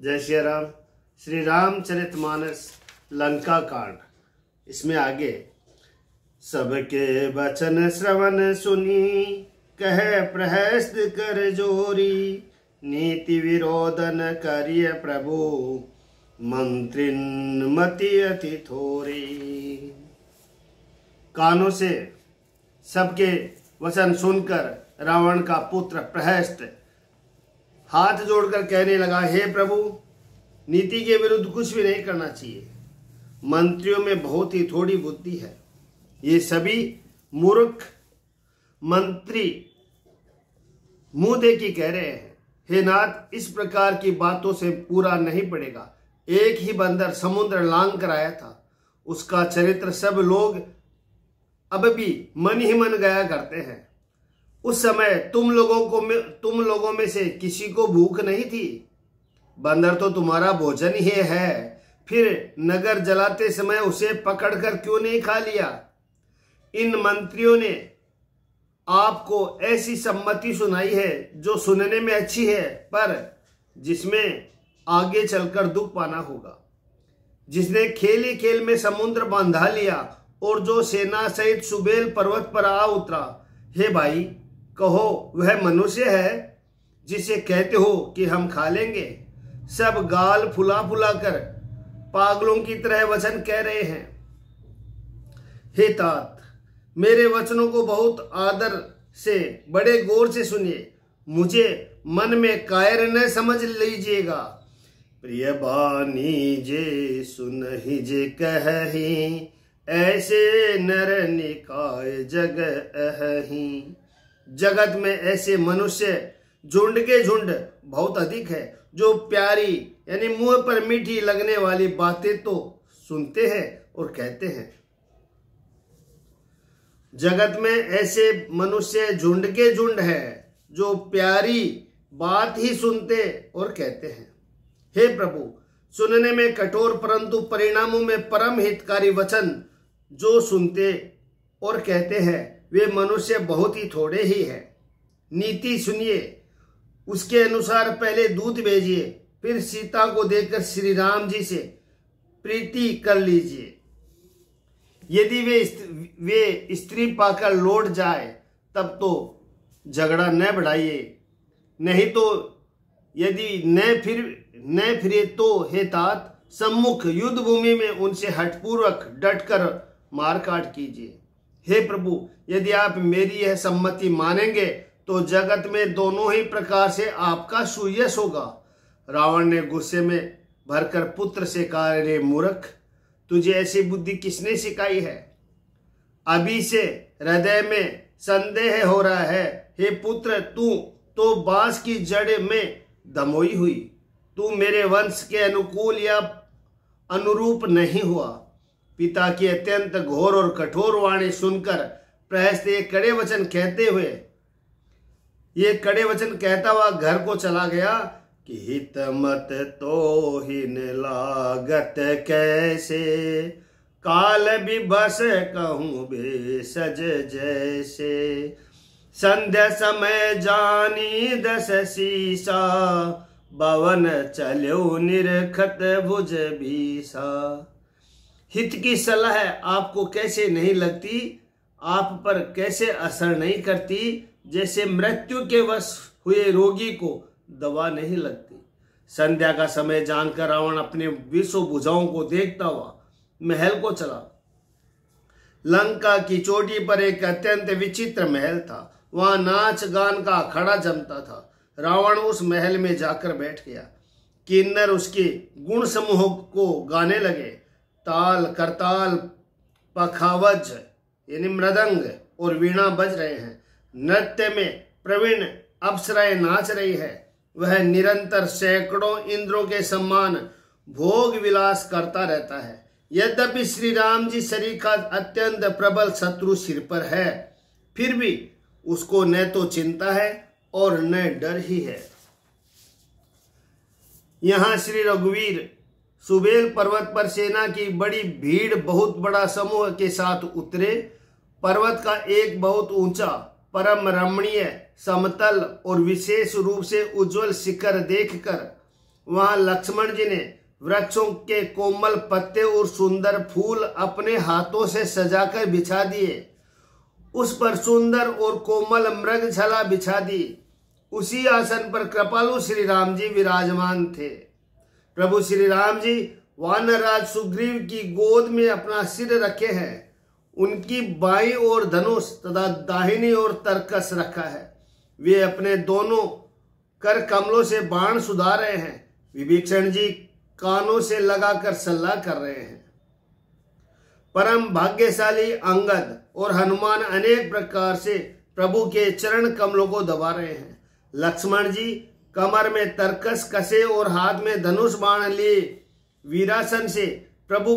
जय श्री राम। श्री रामचरितमानस लंका कांड। इसमें आगे सबके वचन श्रवण सुनी, कहे प्रहस्त कर जोरी, नीति विरोधन करिय प्रभु, मंत्रिन मति अति थोरी। कानों से सबके वचन सुनकर रावण का पुत्र प्रहस्त हाथ जोड़कर कहने लगा, हे प्रभु, नीति के विरुद्ध कुछ भी नहीं करना चाहिए। मंत्रियों में बहुत ही थोड़ी बुद्धि है। ये सभी मूर्ख मंत्री मुंह देखी कह रहे हैं, हे नाथ, इस प्रकार की बातों से पूरा नहीं पड़ेगा। एक ही बंदर समुद्र लांग कर आया था, उसका चरित्र सब लोग अब भी मन ही मन गाया करते हैं। उस समय तुम लोगों में से किसी को भूख नहीं थी। बंदर तो तुम्हारा भोजन ही है, फिर नगर जलाते समय उसे पकड़कर क्यों नहीं खा लिया? इन मंत्रियों ने आपको ऐसी सम्मति सुनाई है जो सुनने में अच्छी है, पर जिसमें आगे चलकर दुख पाना होगा। जिसने खेल ही खेल में समुद्र बांधा लिया और जो सेना सहित सुबेल पर्वत पर आ उतरा, हे भाई, कहो वह मनुष्य है जिसे कहते हो कि हम खा लेंगे? सब गाल फुला फुला कर पागलों की तरह वचन कह रहे हैं। हे तात, मेरे वचनों को बहुत आदर से बड़े गौर से सुनिए, मुझे मन में कायर न समझ लीजिएगा। प्रिय बानी जे सुनहि जे कहि, ऐसे नर निकाय जग अहि। जगत में ऐसे मनुष्य झुंड के झुंड बहुत अधिक है, जो प्यारी यानी मुंह पर मीठी लगने वाली बातें तो सुनते हैं और कहते हैं। जगत में ऐसे मनुष्य झुंड के झुंड है, जो प्यारी बात ही सुनते और कहते हैं। हे प्रभु, सुनने में कठोर परंतु परिणामों में परम हितकारी वचन जो सुनते और कहते हैं, वे मनुष्य बहुत ही थोड़े ही हैं। नीति सुनिए, उसके अनुसार पहले दूत भेजिए, फिर सीता को देखकर श्री राम जी से प्रीति कर लीजिए। यदि वे स्त्री पाकर लौट जाए तब तो झगड़ा न बढ़ाइए, नहीं तो यदि न फिरे तो हे तात, सम्मुख युद्ध भूमि में उनसे हठपूर्वक डटकर मारकाट कीजिए। हे प्रभु, यदि आप मेरी यह सम्मति मानेंगे तो जगत में दोनों ही प्रकार से आपका सुयश होगा। रावण ने गुस्से में भरकर पुत्र से कहा, रे मूर्ख, तुझे ऐसी बुद्धि किसने सिखाई है? अभी से हृदय में संदेह हो रहा है। हे पुत्र, तू तो बांस की जड़ में दमोई हुई। तू मेरे वंश के अनुकूल या अनुरूप नहीं हुआ। पिता की अत्यंत घोर और कठोर वाणी सुनकर प्रहस्त ये कड़े वचन कहता हुआ घर को चला गया कि हित मत तो हिन लागत कैसे, काल विभस कहूं भेषज जैसे। संध्या समय जानी दस सीसा, बवन चलो निरखत भुज भीसा। हित की सलाह आपको कैसे नहीं लगती, आप पर कैसे असर नहीं करती, जैसे मृत्यु के वश हुए रोगी को दवा नहीं लगती। संध्या का समय जानकर रावण अपने 20 भुजाओं को देखता हुआ महल को चला। लंका की चोटी पर एक अत्यंत विचित्र महल था। वहां नाच गान का अखाड़ा जमता था। रावण उस महल में जाकर बैठ गया। किन्नर उसके गुण समूह को गाने लगे। ताल, करताल, पखावज यानी मृदंग और वीणा बज रहे हैं। नृत्य में प्रवीण अप्सराएं नाच रही है। वह निरंतर सैकड़ों इंद्रों के सम्मान भोग विलास करता रहता है। यद्यपि श्री राम जी सरीखा अत्यंत प्रबल शत्रु सिर पर है, फिर भी उसको न तो चिंता है और न डर ही है। यहाँ श्री रघुवीर सुबेल पर्वत पर सेना की बड़ी भीड़ बहुत बड़ा समूह के साथ उतरे। पर्वत का एक बहुत ऊंचा, परम रमणीय, समतल और विशेष रूप से उज्जवल शिखर देखकर वहां लक्ष्मण जी ने वृक्षों के कोमल पत्ते और सुंदर फूल अपने हाथों से सजाकर बिछा दिए। उस पर सुंदर और कोमल मृगछाला बिछा दी। उसी आसन पर कृपालु श्री राम जी विराजमान थे। प्रभु श्री राम जी वानरराज सुग्रीव की गोद में अपना सिर रखे हैं। उनकी बाईं ओर धनुष तथा दाहिनी ओर तरकस रखा है। वे अपने दोनों कर कमलों से बाण सुधा रहे हैं। विभीषण जी कानों से लगाकर सलाह कर रहे हैं। परम भाग्यशाली अंगद और हनुमान अनेक प्रकार से प्रभु के चरण कमलों को दबा रहे हैं। लक्ष्मण जी कमर में तरकस कसे और हाथ में धनुष बाण लिए वीरासन से प्रभु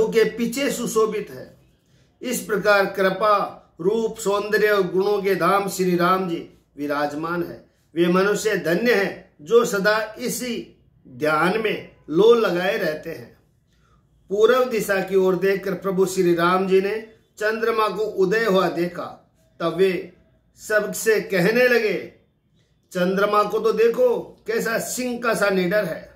के पीछे सुशोभित है। इस प्रकार कृपा रूप सौंदर्य और गुणों के धाम श्री राम जी विराजमान है। वे मनुष्य धन्य हैं जो सदा इसी ध्यान में लो लगाए रहते हैं। पूर्व दिशा की ओर देखकर प्रभु श्री राम जी ने चंद्रमा को उदय हुआ देखा। तब वे सबसे कहने लगे, चंद्रमा को तो देखो कैसा सिंह का सा निडर है।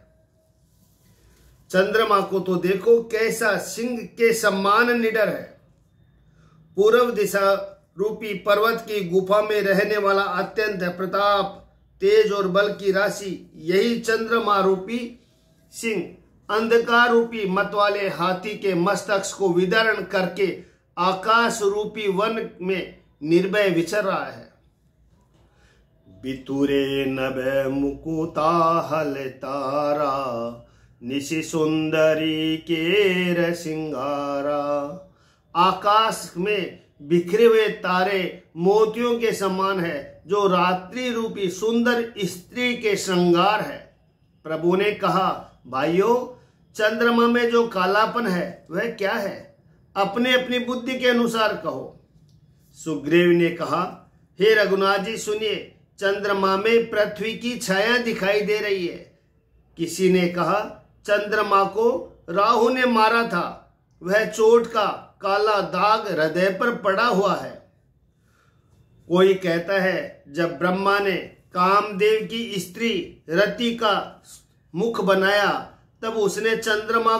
चंद्रमा को तो देखो कैसा सिंह के समान निडर है। पूर्व दिशा रूपी पर्वत की गुफा में रहने वाला अत्यंत प्रताप तेज और बल की राशि यही चंद्रमा रूपी सिंह अंधकार रूपी मत वाले हाथी के मस्तक को विदरण करके आकाश रूपी वन में निर्भय विचर रहा है। बितुरे नभे मुकुता हल तारा निशि सुंदरी केर सिंगारा। आकाश में बिखरे हुए तारे मोतियों के समान है जो रात्रि रूपी सुंदर स्त्री के श्रृंगार है। प्रभु ने कहा, भाइयों चंद्रमा में जो कालापन है वह क्या है? अपने अपनी बुद्धि के अनुसार कहो। सुग्रीव ने कहा, हे रघुनाथ जी सुनिए, चंद्रमा में पृथ्वी की छाया दिखाई दे रही है। किसी ने कहा, चंद्रमा को राहु ने मारा था, वह चोट का काला दाग हृदय पर पड़ा हुआ है। कोई कहता है, जब ब्रह्मा ने कामदेव की स्त्री रति का मुख बनाया तब उसने चंद्रमा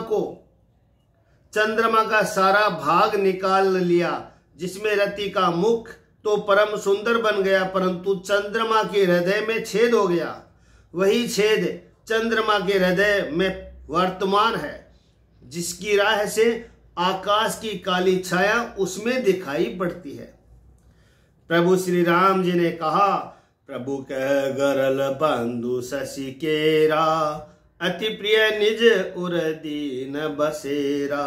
का सारा भाग निकाल लिया, जिसमें रति का मुख तो परम सुंदर बन गया, परंतु चंद्रमा के हृदय में छेद हो गया। वही छेद चंद्रमा के हृदय में वर्तमान है, जिसकी राह से आकाश की काली छाया उसमें दिखाई पड़ती है। प्रभु श्री राम जी ने कहा, प्रभु कह गरल बंधु शशि केरा अति प्रिय निज उर दीन बसेरा।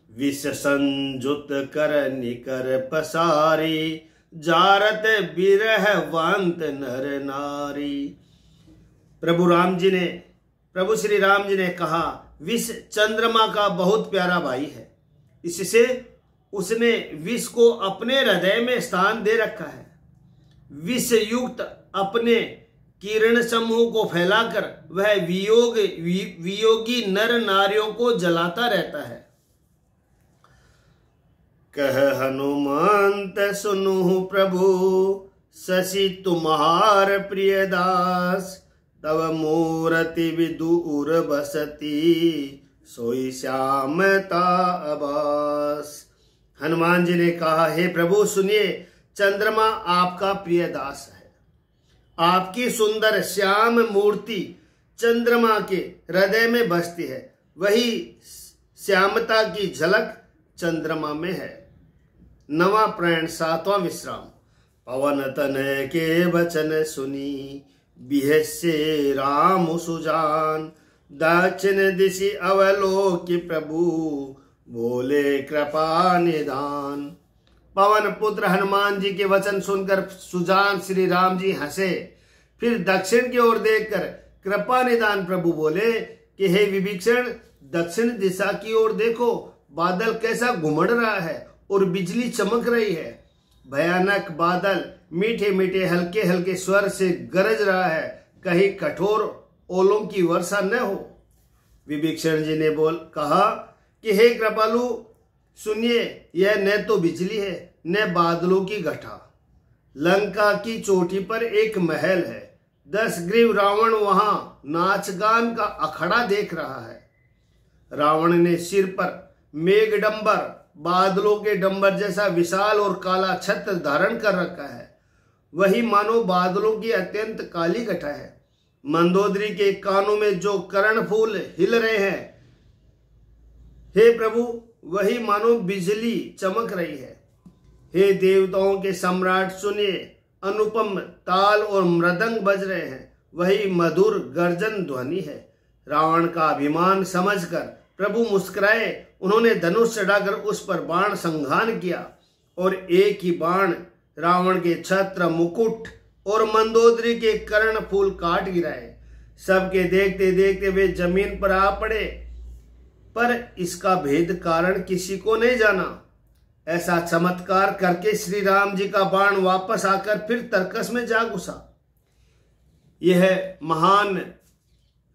विष संजुत कर निकर पसारी जारत बिरह वांत नर नारी। प्रभु श्री राम जी ने कहा, विष चंद्रमा का बहुत प्यारा भाई है, इससे उसने विष को अपने हृदय में स्थान दे रखा है। विष युक्त अपने किरण समूह को फैलाकर वह वियोगी नर नारियों को जलाता रहता है। कह हनुमंत सुनु प्रभु शशि तुम्हार प्रिय दास। तव मूर्ति विदूर बसती सोई श्यामता आभास। हनुमान जी ने कहा, हे प्रभु सुनिए, चंद्रमा आपका प्रिय दास है। आपकी सुंदर श्याम मूर्ति चंद्रमा के हृदय में बसती है, वही श्यामता की झलक चंद्रमा में है। नवा प्रयाण सातवां विश्राम। पवन तनय के वचन सुनी बिहसे राम सुजान। दक्षिण दिशि अवलोकि प्रभु बोले कृपा निदान। पवन पुत्र हनुमान जी के वचन सुनकर सुजान श्री राम जी हंसे। फिर दक्षिण की ओर देखकर कृपा निदान प्रभु बोले कि हे विभीषण, दक्षिण दिशा की ओर देखो, बादल कैसा घुमड़ रहा है और बिजली चमक रही है। भयानक बादल मीठे मीठे हल्के हल्के स्वर से गरज रहा है, कहीं कठोर ओलों की वर्षा न हो। विभीषण जी ने कहा कि हे कृपालु सुनिए, यह न तो बिजली है न बादलों की घटा। लंका की चोटी पर एक महल है दशग्रीव रावण वहां नाचगान का अखड़ा देख रहा है। रावण ने सिर पर मेघडंबर, बादलों के डंबर जैसा विशाल और काला छत्र धारण कर रखा है। वही मानो बादलों की अत्यंत काली घटा है। मंदोदरी के कानों में जो कर्णफूल हिल रहे हैं, हे प्रभु, वही मानो बिजली चमक रही है। हे देवताओं के सम्राट, सुनिए, अनुपम ताल और मृदंग बज रहे हैं। वही मधुर गर्जन ध्वनि है। रावण का अभिमान समझकर प्रभु मुस्कुराए। उन्होंने धनुष चढ़ाकर उस पर बाण संघान किया और एक ही बाण रावण के छत्र, मुकुट और मंदोदरी के कर्णफूल काट गिराए। सबके देखते देखते वे जमीन पर आ पड़े, पर इसका भेद कारण किसी को नहीं जाना। ऐसा चमत्कार करके श्री राम जी का बाण वापस आकर फिर तरकस में जा घुसा। यह महान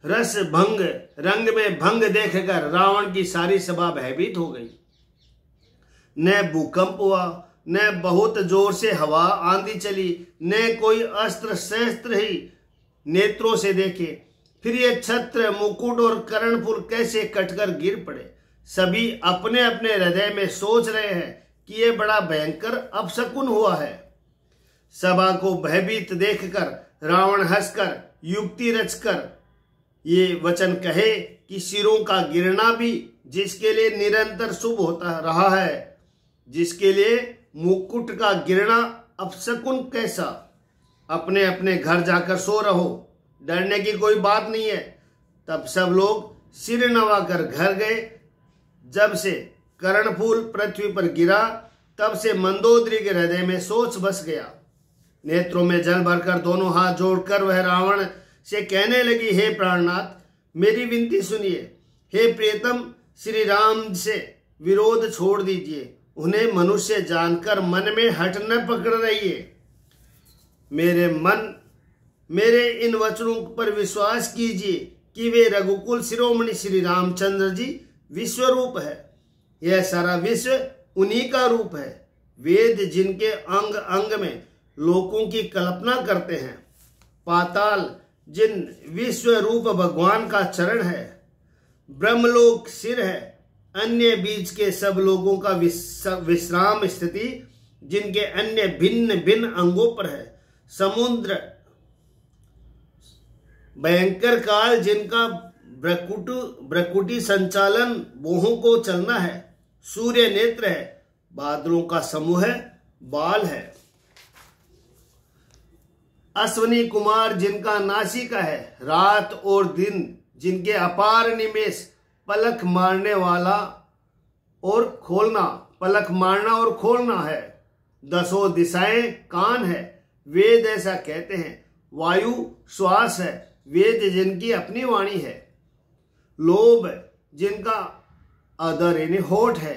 रस भंग, रंग में भंग देखकर रावण की सारी सभा भयभीत हो गई। न भूकंप हुआ, न बहुत जोर से हवा आंधी चली, न कोई अस्त्र शस्त्र ही नेत्रों से देखे। फिर ये छत्र, मुकुट और कर्णफूल कैसे कटकर गिर पड़े। सभी अपने अपने हृदय में सोच रहे हैं कि यह बड़ा भयंकर अपशकुन हुआ है। सभा को भयभीत देखकर रावण हंसकर युक्ति रचकर ये वचन कहे कि सिरों का गिरना भी जिसके लिए निरंतर शुभ होता रहा है, जिसके लिए मुकुट का गिरना अपशकुन कैसा। अपने अपने घर जाकर सो रहो, डरने की कोई बात नहीं है। तब सब लोग सिर नवाकर घर गए। जब से कर्णफूल पृथ्वी पर गिरा, तब से मंदोदरी के हृदय में सोच बस गया। नेत्रों में जल भरकर दोनों हाथ जोड़कर वह रावण से कहने लगी, हे प्राणनाथ, मेरी विनती सुनिए। हे प्रियतम, श्री राम से विरोध छोड़ दीजिए। उन्हें मनुष्य जानकर मन में हट न पकड़ रहिए। मेरे इन वचनों पर विश्वास कीजिए कि वे रघुकुल शिरोमणि श्री रामचंद्र जी विश्व रूप है। यह सारा विश्व उन्हीं का रूप है। वेद जिनके अंग अंग में लोकों की कल्पना करते हैं, पाताल जिन विश्व रूप भगवान का चरण है, ब्रह्मलोक सिर है, अन्य बीच के सब लोगों का विश्राम स्थिति जिनके अन्य भिन्न भिन्न अंगों पर है, समुद्र भयंकर काल जिनका भ्रकुटी संचालन मोहों को चलना है, सूर्य नेत्र है, बादलों का समूह है, बाल है, अश्वनी कुमार जिनका नासिका है, रात और दिन जिनके अपार निमेष पलक मारने वाला और खोलना, पलक मारना और खोलना है, दसों दिशाएं कान है, वेद ऐसा कहते हैं, वायु श्वास है, वेद जिनकी अपनी वाणी है, लोभ जिनका अधर यानी होठ है,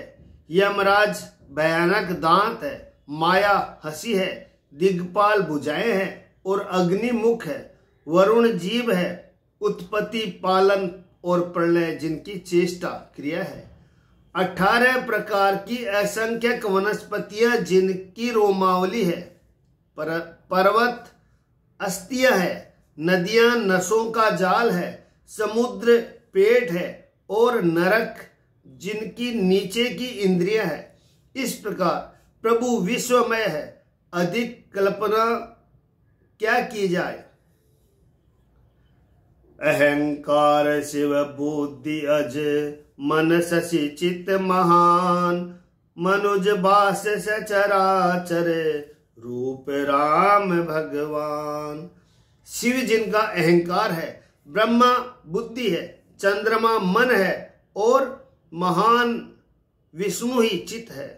यमराज भयानक दांत है, माया हंसी है, दिग्पाल भुजाएं हैं और अग्नि मुख है, वरुण जीव है, उत्पत्ति पालन और प्रलय जिनकी चेष्टा क्रिया है, 18 प्रकार की असंख्यक वनस्पतियां जिनकी रोमावली है, पर्वत अस्थियां है, नदियां नसों का जाल है, समुद्र पेट है और नरक जिनकी नीचे की इंद्रियां है। इस प्रकार प्रभु विश्वमय है, अधिक कल्पना क्या की जाए। अहंकार शिव बुद्धि अज मन शशि चित महान, मनुज बास सचराचर रूप राम भगवान। शिव जिनका अहंकार है, ब्रह्मा बुद्धि है, चंद्रमा मन है और महान विष्णु ही चित है।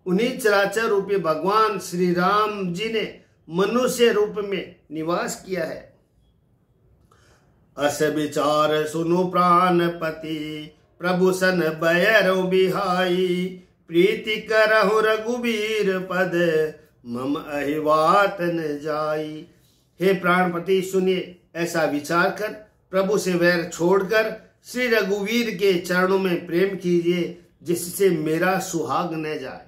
उन्हीं चराचर रूपी भगवान श्री राम जी ने मनुष्य रूप में निवास किया है। अस विचार सुनु प्राणपति, प्रभु सन भैरव बिहाई, प्रीति करहु रघुबीर पद, मम अहिवात न जाई। हे प्राणपति, सुनिए, ऐसा विचार कर प्रभु से वैर छोड़कर श्री रघुवीर के चरणों में प्रेम कीजिए, जिससे मेरा सुहाग न जाए।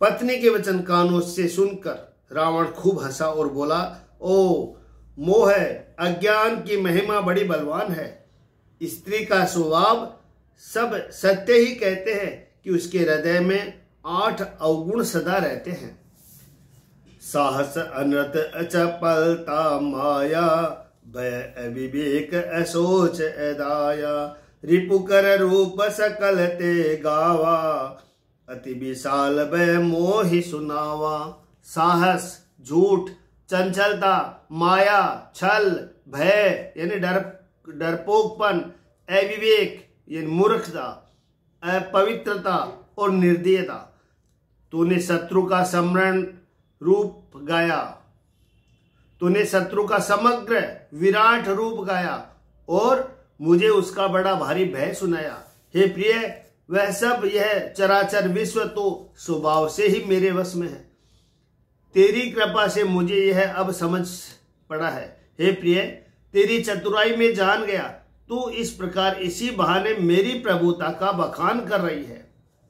पत्नी के वचन कानों से सुनकर रावण खूब हंसा और बोला, ओ मोह अज्ञान की महिमा बड़ी बलवान है। स्त्री का स्वभाव सब सत्य ही कहते हैं कि उसके हृदय में 8 अवगुण सदा रहते हैं। साहस अनृत अचपलता माया, भय अविवेक असोच अदाया, रिपुकर रूप सकल ते गावा, अति विशाल भय मोहि सुनावा। साहस, झूठ, चंचलता, माया, छल, भय यानी डरपोकपन, अविवेक यानी मूर्खता, अपवित्रता और निर्दयता। तूने शत्रु का सम्रण रूप गाया, तूने शत्रु का समग्र विराट रूप गाया और मुझे उसका बड़ा भारी भय सुनाया। हे प्रिय, वह सब यह चराचर विश्व तो स्वभाव से ही मेरे वश में है। तेरी कृपा से मुझे यह अब समझ पड़ा है। हे प्रिय, तेरी चतुराई में जान गया। तू इस प्रकार इसी बहाने मेरी प्रभुता का बखान कर रही है।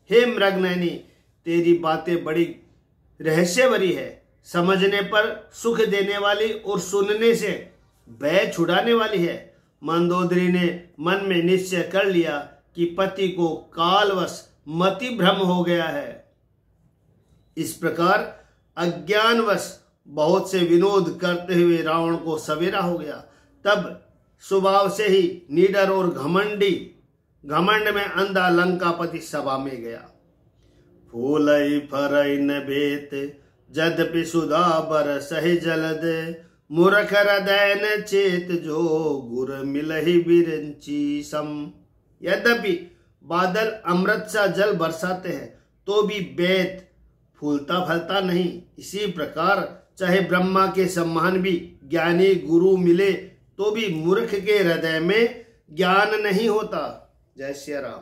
हे मृगनयनी, तेरी बातें बड़ी रहस्य भरी है, समझने पर सुख देने वाली और सुनने से भय छुड़ाने वाली है। मंदोदरी ने मन में निश्चय कर लिया कि पति को कालवश मति भ्रम हो गया है। इस प्रकार अज्ञानवश बहुत से विनोद करते हुए रावण को सवेरा हो गया। तब स्वभाव से ही निडर और घमंड में अंधा लंकापति सभा में गया। फूलई फरई न बेत, जद्यपि सुधा बरसहि जलद, मूर्ख हृदय न चेत, जो गुर मिलहि बिरंची सम। यद्यपि बादल अमृत सा जल बरसाते हैं तो भी बेत फूलता फलता नहीं, इसी प्रकार चाहे ब्रह्मा के सम्मान भी ज्ञानी गुरु मिले तो भी मूर्ख के हृदय में ज्ञान नहीं होता। जय श्री राम।